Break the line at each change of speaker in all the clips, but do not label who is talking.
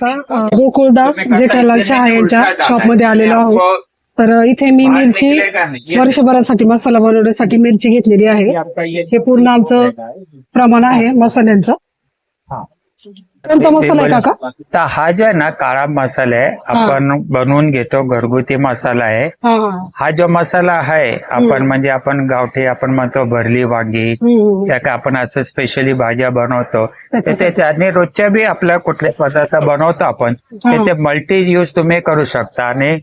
गोकुळदास जेठालाल शहा यांच्या शॉप मध्ये आलेलो आहोत. तर इथे मी मिरची वर्षभरासाठी मसाला बनवण्यासाठी मिरची घेतलेली आहे. हे पूर्ण आमचं प्रमाण आहे मसाल्यांचं. कोणता मसाला आहे काका?
तर हा जो आहे ना काळा मसाला आहे, आपण बनवून घेतो, घरगुती मसाला आहे. हा जो मसाला आहे आपण म्हणजे आपण गावठी आपण म्हणतो भरली वांगी, त्या का आपण असं स्पेशली भाज्या बनवतो त्याच्या आणि रोजच्या बी आपल्या कुठले पदार्थ बनवतो आपण त्याचे मल्टी यूज तुम्ही करू शकता आणि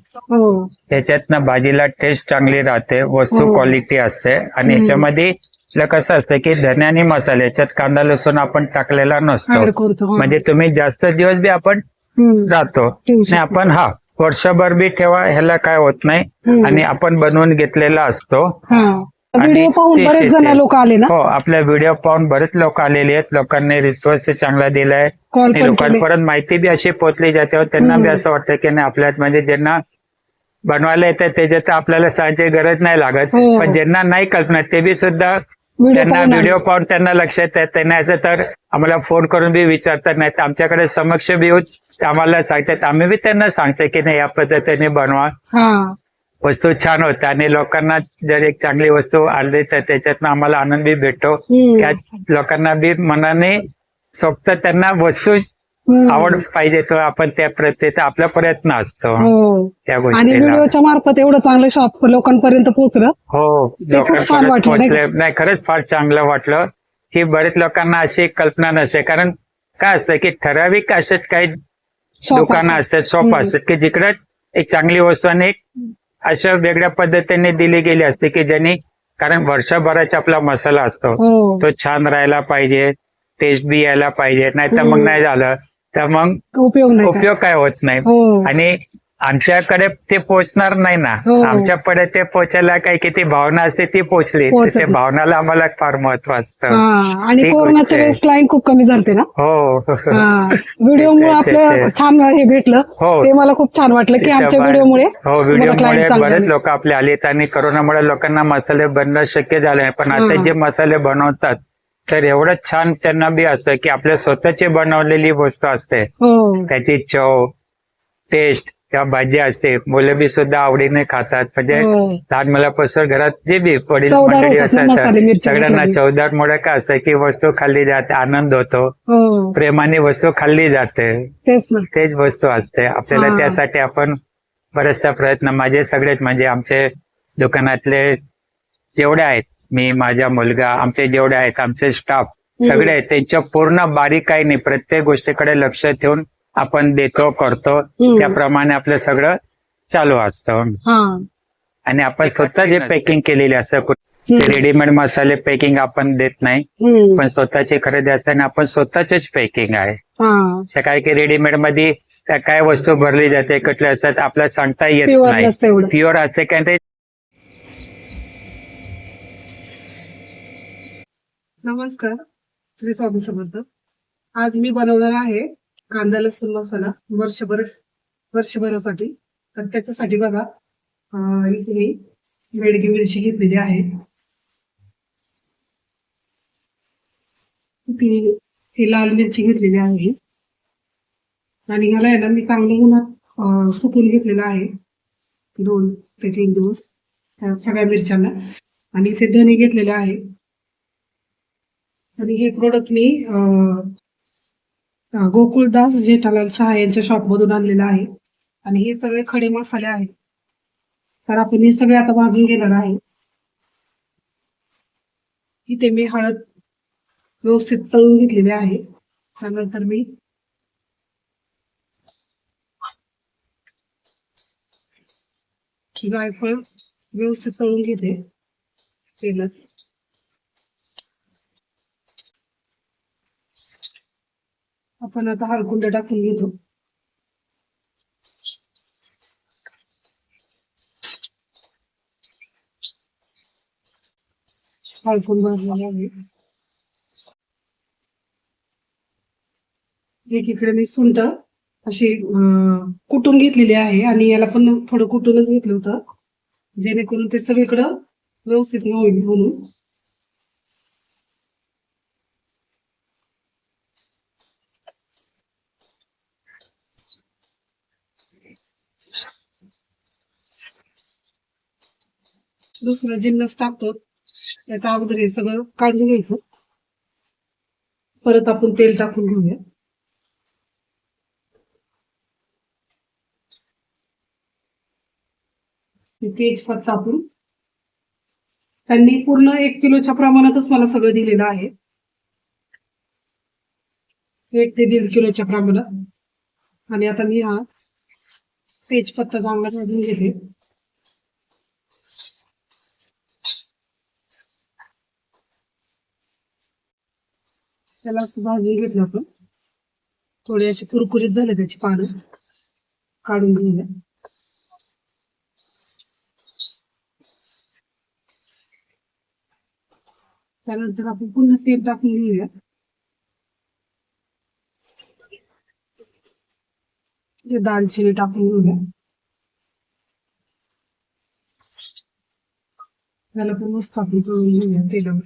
त्याच्यातनं भाजीला टेस्ट चांगली राहते, वस्तू क्वालिटी असते आणि याच्यामध्ये कसं असतं की धने आणि मसाले याच्यात कांदा लसूण आपण टाकलेला नसतो, म्हणजे तुम्ही जास्त दिवस बी आपण राहतो आणि आपण वर्षभर बी ठेवा ह्याला काय होत नाही आणि आपण बनवून घेतलेला असतो.
व्हिडिओ पाहून बरेच जण लोक आले ना.
हो, आपल्या व्हिडिओ पाहून बरेच लोक आलेले आहेत, लोकांनी रिस्पॉन्स चांगला दिलाय, लोकांपर्यंत माहिती बी अशी पोहोचली जाते, त्यांना बी असं वाटतं की नाही आपल्यात म्हणजे ज्यांना बनवायला येतं त्याच्यात आपल्याला सांगायची गरज नाही लागत, पण ज्यांना नाही कल्पना ते बी सुद्धा त्यांना व्हिडिओ पाहून त्यांना लक्षात येत नाही. असं तर आम्हाला फोन करून बी विचारतात, नाही तर आमच्याकडे समक्ष बी येऊन आम्हाला सांगतात, आम्ही बी त्यांना सांगतो की नाही या पद्धतीने बनवा, वस्तू छान होते आणि लोकांना जर एक चांगली वस्तू आणली तर त्याच्यातनं आम्हाला आनंद बी भेटतो. त्या लोकांना बी मनाने सोबत त्यांना वस्तू आवड पाहिजे तो आपण त्या प्रत्येक आपला प्रयत्न असतो त्या गोष्टी.
आणि व्हिडिओच्या मार्फत एवढं चांगलं शॉप लोकांपर्यंत पोहोचलं.
हो, लोकांपर्यंत पोहोचले नाही, खरंच फार चांगलं वाटलं की बरेच लोकांना अशी कल्पना नसते, कारण काय असतं की ठराविक असेच काही दुकानं असतात, शॉप असतात की जिकडे एक चांगली वस्तू आणि एक अशा वेगळ्या पद्धतीने दिली गेली असते की ज्यांनी, कारण वर्षभराचा आपला मसाला असतो तो छान राहायला पाहिजे, टेस्ट बी यायला पाहिजे, नाही तर मग नाही झालं तर मग उपयोग काय होत नाही. आणि आमच्याकडे ते पोहोचणार नाही ना, आमच्याकडे ते पोहोचायला काही किती भावना असते ती पोहोचली, त्या भावनाला आम्हाला फार महत्व असतं.
आणि कोरोनाच्या वेळेस क्लायंट खूप कमी झालते ना. व्हिडिओमुळे आपलं छान हे भेटलं, ते मला खूप छान वाटलं की आमच्या व्हिडिओमुळे
व्हिडिओमुळे बरेच लोक आपले आलेत आणि कोरोनामुळे लोकांना मसाले बनणं शक्य झाले, पण आता जे मसाले बनवतात तर एवढं छान त्यांना बी असतं की आपल्या स्वतःची बनवलेली वस्तू असते, त्याची चव टेस्ट त्या भाजी असते, मुलं बी सुद्धा आवडीने खातात, म्हणजे लहान मुलापासून घरात जे बी वडील मंडळी असतात सगळ्यांना चवदार मुळे काय असतं की वस्तू खाल्ली जाते, आनंद होतो, प्रेमाने वस्तू खाल्ली जाते, तेच वस्तू असते आपल्याला. त्यासाठी आपण बरेचसा प्रयत्न, माझे सगळेच म्हणजे आमचे दुकानातले जेवढे आहेत, मी माझा मुलगा, आमचे जेवढे आहेत आमचे स्टाफ सगळे आहेत, त्यांच्या पूर्ण बारीकाईने प्रत्येक गोष्टीकडे लक्ष ठेवून आपण देतो करतो, त्याप्रमाणे आपलं सगळं चालू असतं. आणि आपण स्वतः जे पॅकिंग केलेले असतं, रेडीमेड मसाले पॅकिंग आपण देत नाही, पण स्वतःची खरेदी असताना आपण स्वतःचीच पॅकिंग आहे. सकाळी की रेडीमेड मध्ये काय वस्तू भरली जाते, कुठले असतात आपल्याला सांगता येत नाही, प्युअर असते कारण ते.
नमस्कार, श्री स्वामी समर्थ. आज मी बनवणार आहे कांदा लसूण मसाला वर्षभरासाठी. तर त्याच्यासाठी बघा इथे मी बेडगी मिरची घेतलेली आहे, ती लाल मिरची घेतलेली आहे आणि ह्याला आहे ना मी चांगलं उन्हात सुकून घेतलेलं आहे त्याचे 1 दिवस सगळ्या मिरच्यांना. आणि इथे धने घेतलेले आहे आणि हे प्रोडक्ट मी गोकुळदास जेठालाल शहा यांच्या शॉप मधून आणलेलं आहे. आणि हे सगळे खडे मसाले आहेत, तर आपण हे सगळे आता भाजून घेणार आहे. इथे मी हळद व्यवस्थित तळून घेतलेली आहे, त्यानंतर मी जायफळ व्यवस्थित तळून घेते तेलात. आपण आता हळकुंड टाकून घेतो. हळकुंड भाजलेला आहे. एकीकडे मी सुंठ अशी कुटून घेतलेली आहे आणि याला पण थोडं कुटूनच घेतलं होतं, जेणेकरून ते सगळीकडं व्यवस्थित होईल म्हणून. दुसरा जिन्नस टाकतो त्याच्या अगोदर हे सगळं काढून घ्यायचं. परत आपण तेल टाकून घेऊया. तेजपत्ता आपण त्यांनी पूर्ण 1 किलोच्या प्रमाणातच मला सगळं दिलेलं आहे. 1 ते 1.5 किलोच्या प्रमाणात. आणि आता मी हा तेजपत्ता चांगला भाजून घेते. त्याला भाजून घेतलं आपण. थोडे असे कुरकुरीत झाले त्याची पानं काढून घेऊया. त्यानंतर आपण पुन्हा तेल टाकून घेऊया. दालचिनी टाकून घेऊया. त्याला पण मस्त आपण तळून घेऊया तेलावर.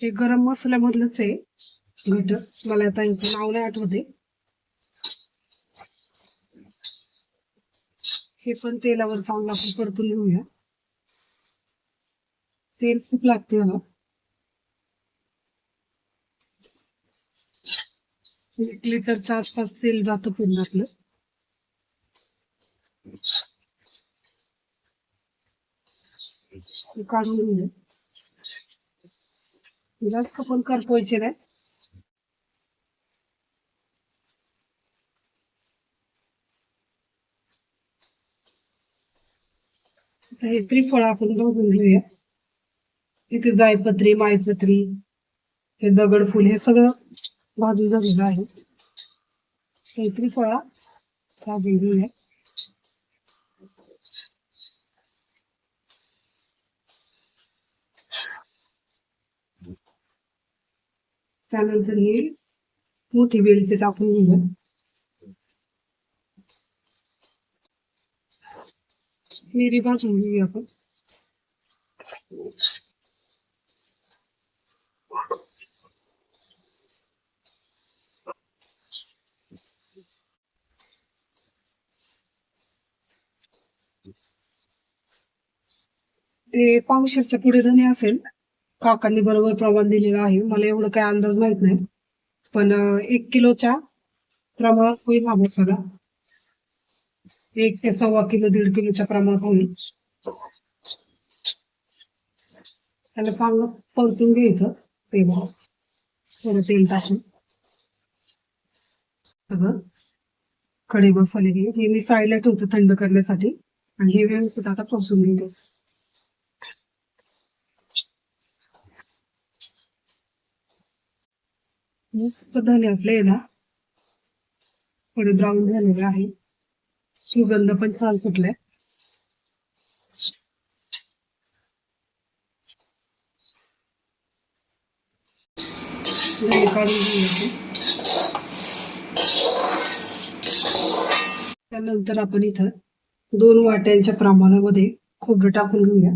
हे गरम मसाल्यामधलंच आहे घटक. मला आता इथे नाव नाही आठवते. हे पण तेलावर चांगलं आपण परतून घेऊया. तेल खूप लागते याला. 1 लिटरच्या आसपास तेल जातं पूर्ण आपलं. काढून घेऊया. जास्त पण करपवायचे नाही. हे त्रिफळ आपण भाजून घेऊया. इथे जायपत्री, मायपत्री, हे दगडफूल हे सगळं भाजून झालेलं आहे. हे त्रिफळा भाजून घेऊया. त्यानंतर ही मोठी वेलची टाकून घेऊया. मिरी भाजून घेऊया आपण. ते पावशेरच्या पुढे धने असेल. काकांनी बरोबर प्रमाण दिलेलं आहे. मला एवढं काही अंदाज माहित नाही. पण 1 किलोच्या प्रमाणात होईल हा मसाला. 1 ते 1.25 किलो 1.5 किलोच्या प्रमाणात होईल. त्याला चांगलं परतून घ्यायचं तेव्हा थोडं तेल टाकून. सगळं खडे मसाले हे मी साईडला ठेवतो थंड करण्यासाठी. आणि हे व्यवस्थित आता परतून घेतो. धने आपले ना थोडे ब्राऊन झालेले आहे. सुगंध पण छान सुटलाय. धने काढून घेऊया. त्यानंतर आपण इथं 2 वाट्यांच्या प्रमाणामध्ये खोबरं टाकून घेऊया.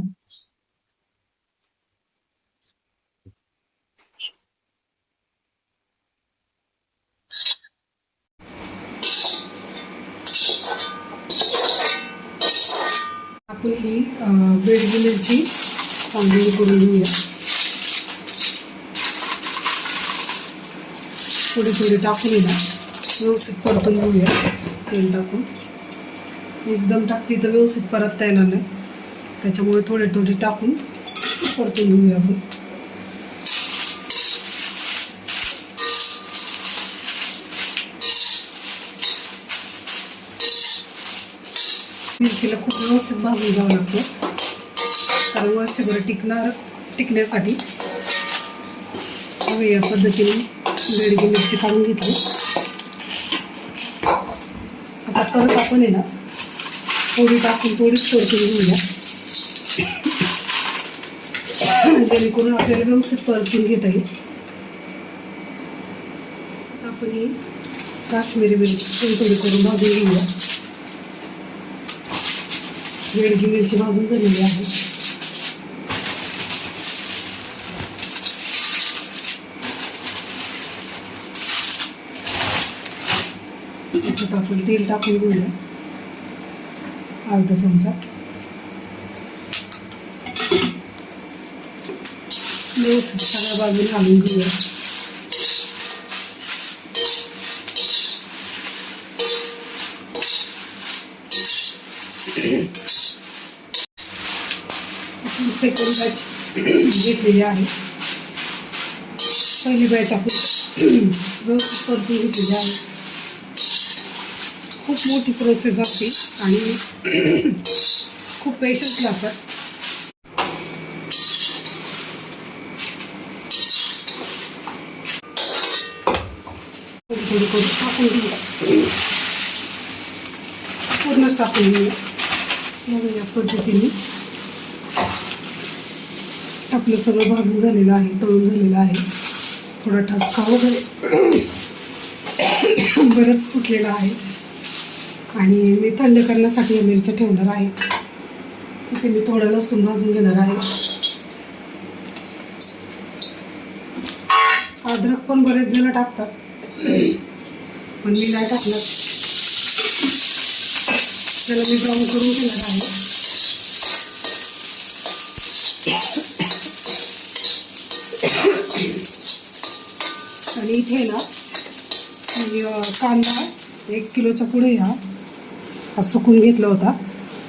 आपण ही बेडगी मिरची चांगली करून घेऊया. थोडी थोडी टाकून ना व्यवस्थित परतून घेऊया. तेल टाकून एकदम टाकली तर व्यवस्थित परतता येणार नाही. त्याच्यामुळे थोडे थोडे टाकून परतून घेऊया आपण. मिरचीला खूप व्यवस्थित भाजून घ्यावं लागतं. कारण वर्षभर टिकण्यासाठी या पद्धतीने बेडगी मिरची काढून घेतली. आता परत आपण आहे ना थोडी टाकून थोडीच परतून घेऊया. जेणेकरून आपल्याला व्यवस्थित परतून घेता येईल. आपण ही काश्मीरी मिरची थोडी करून भाजून घेऊया. बेडगी मिरची भाजून झालेली आहे. आता आपण तेल टाकून घेऊया, अर्धा चमचा. व्यवस्थित सगळ्या बाजूने घालून घेऊया. सेकंड बॅच घेतलेली आहे. पहिली बॅच आपण व्यवस्थित परतून घेतलेली आहे. खूप मोठी प्रोसेस असते आणि खूप पेशन्स लागतात. थोडी करून टाकून घेऊया, पूर्णच टाकून घेऊया. मग या पद्धतीने आपलं सगळं भाजून झालेलं आहे, तळून झालेलं आहे. थोडा ठसका वगैरे बरंच फुटलेलं आहे. आणि मी थंड करण्यासाठी या मिरच्या ठेवणार आहे. इथे मी थोडा लसूण भाजून घेणार आहे. अद्रक पण बरेच जण टाकतात, पण मी नाही टाकलं. त्याला मी ब्राऊन करून घेणार आहे. आणि इथे ना मी कांदा 1 किलोच्या पुढे हा सुकून घेतला होता,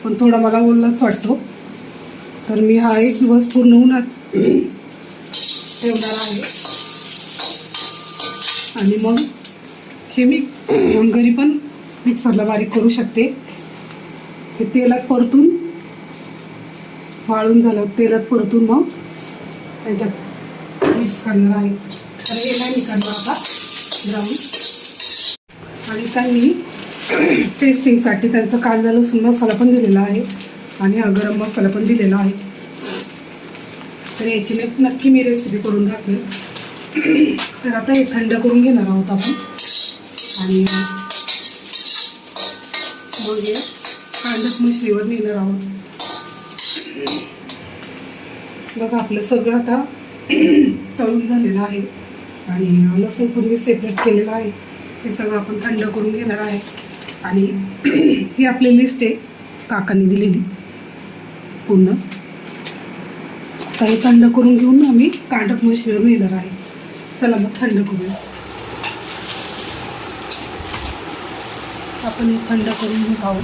पण थोडा मला ओलाच वाटतो, तर मी हा 1 दिवस पूर्ण उन्हात ठेवणार आहे. आणि मग हे मी घरी पण मिक्सरला बारीक करू शकते. ते तेलात परतून वाळून झालं, तेलात परतून मग त्याच्यात मिक्स करणार आहे. तर हे नाही मी करणार आता ब्राऊन. आणि त्यांनी टेस्टिंगसाठी त्यांचा कांदा लसूण मसाला पण दिलेला आहे आणि हा गरम मसाला पण दिलेला आहे. तर याची नक्की मी रेसिपी करून दाखवेल. तर आता हे थंड करून घेणार आहोत आपण. आणि मग हे कांदा मशनीवर नेणार आहोत. बघा आपलं सगळं आता तळून झालेलं आहे आणि लसूण पूर्वी सेपरेट केलेलं आहे. हे सगळं आपण थंड करून घेणार आहे. आणि ही आपली लिस्ट आहे काकांनी दिलेली पूर्ण. तर हे थंड करून घेऊन आम्ही कांडप मशनीवर नेणार आहे. चला मग थंड करूया. आपण हे थंड करून घेत आहोत.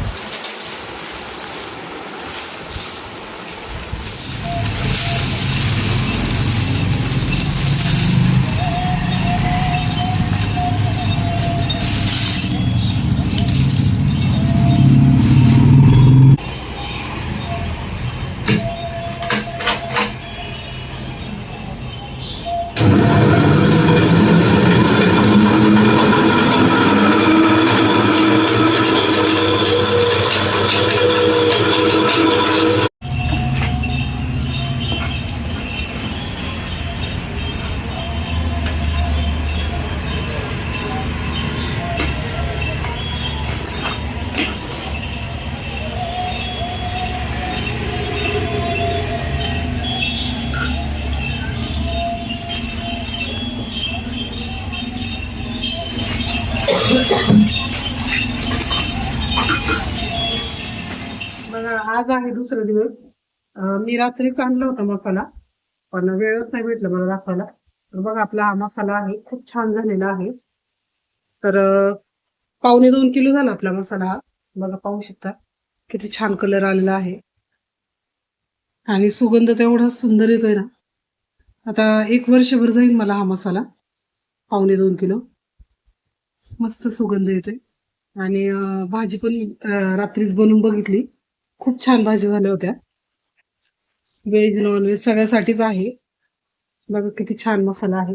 बघा आज आहे दुसरा दिवस. मी रात्रीच आणला होता मसाला, पण वेळच नाही भेटला मला दाखवायला. तर बघा आपला हा मसाला आहे, खूप छान झालेला आहे. तर 1.25 किलो झाला आपला मसाला हा. बघा पाहू शकता किती छान कलर आलेला आहे आणि सुगंध तेवढा सुंदर येतोय ना. आता 1 वर्षभर जाईल मला हा मसाला. 1.25 किलो मस्त सुगंध येतोय. आणि भाजी पण रात्रीच बनवून बघितली, खूप छान भाज्या झाल्या होत्या. व्हेज नॉन व्हेज सगळ्यासाठीच आहे. बघा किती छान मसाला आहे.